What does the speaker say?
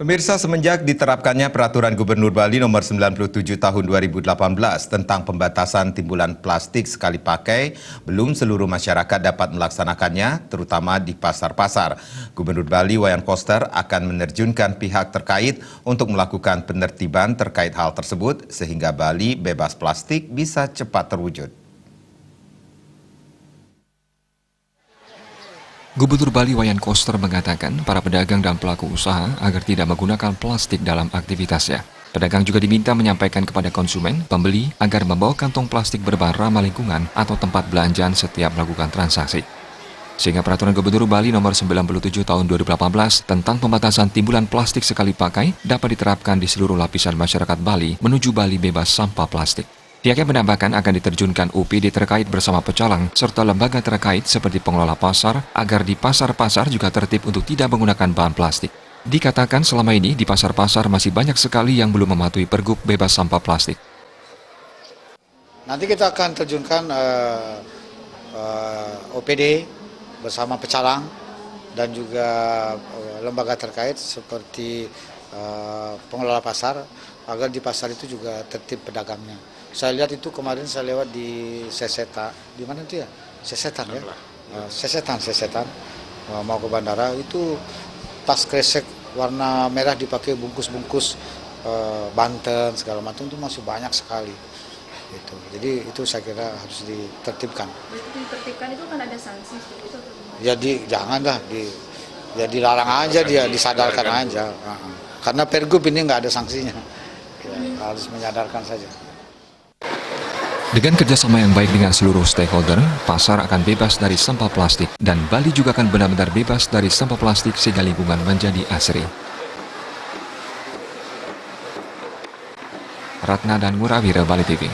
Pemirsa, semenjak diterapkannya Peraturan Gubernur Bali Nomor 97 Tahun 2018 tentang pembatasan timbulan plastik sekali pakai, belum seluruh masyarakat dapat melaksanakannya, terutama di pasar-pasar. Gubernur Bali Wayan Koster akan menerjunkan pihak terkait untuk melakukan penertiban terkait hal tersebut, sehingga Bali bebas plastik bisa cepat terwujud. Gubernur Bali Wayan Koster mengatakan para pedagang dan pelaku usaha agar tidak menggunakan plastik dalam aktivitasnya. Pedagang juga diminta menyampaikan kepada konsumen, pembeli, agar membawa kantong plastik berbahan ramah lingkungan atau tempat belanjaan setiap melakukan transaksi. Sehingga Peraturan Gubernur Bali Nomor 97 Tahun 2018 tentang pembatasan timbulan plastik sekali pakai dapat diterapkan di seluruh lapisan masyarakat Bali menuju Bali bebas sampah plastik. Pihaknya menambahkan akan diterjunkan UPD terkait bersama pecalang serta lembaga terkait seperti pengelola pasar agar di pasar-pasar juga tertib untuk tidak menggunakan bahan plastik. Dikatakan selama ini di pasar-pasar masih banyak sekali yang belum mematuhi pergub bebas sampah plastik. Nanti kita akan terjunkan OPD bersama pecalang dan juga lembaga terkait seperti pengelola pasar agar di pasar itu juga tertib pedagangnya. Saya lihat itu kemarin saya lewat di Seseta, di mana itu ya? Sesetan ya? Sesetan. Mau ke bandara itu tas kresek warna merah dipakai bungkus-bungkus Banten segala macam itu masih banyak sekali. Gitu. Jadi itu saya kira harus ditertibkan. Ditertibkan itu kan ada sanksi itu. Jadi janganlah ya dilarang aja dia, disadarkan aja. Karena pergub ini nggak ada sanksinya. Ya, harus menyadarkan saja. Dengan kerjasama yang baik dengan seluruh stakeholder, pasar akan bebas dari sampah plastik dan Bali juga akan benar-benar bebas dari sampah plastik sehingga lingkungan menjadi asri. Ratna dan Murawira, Bali TV.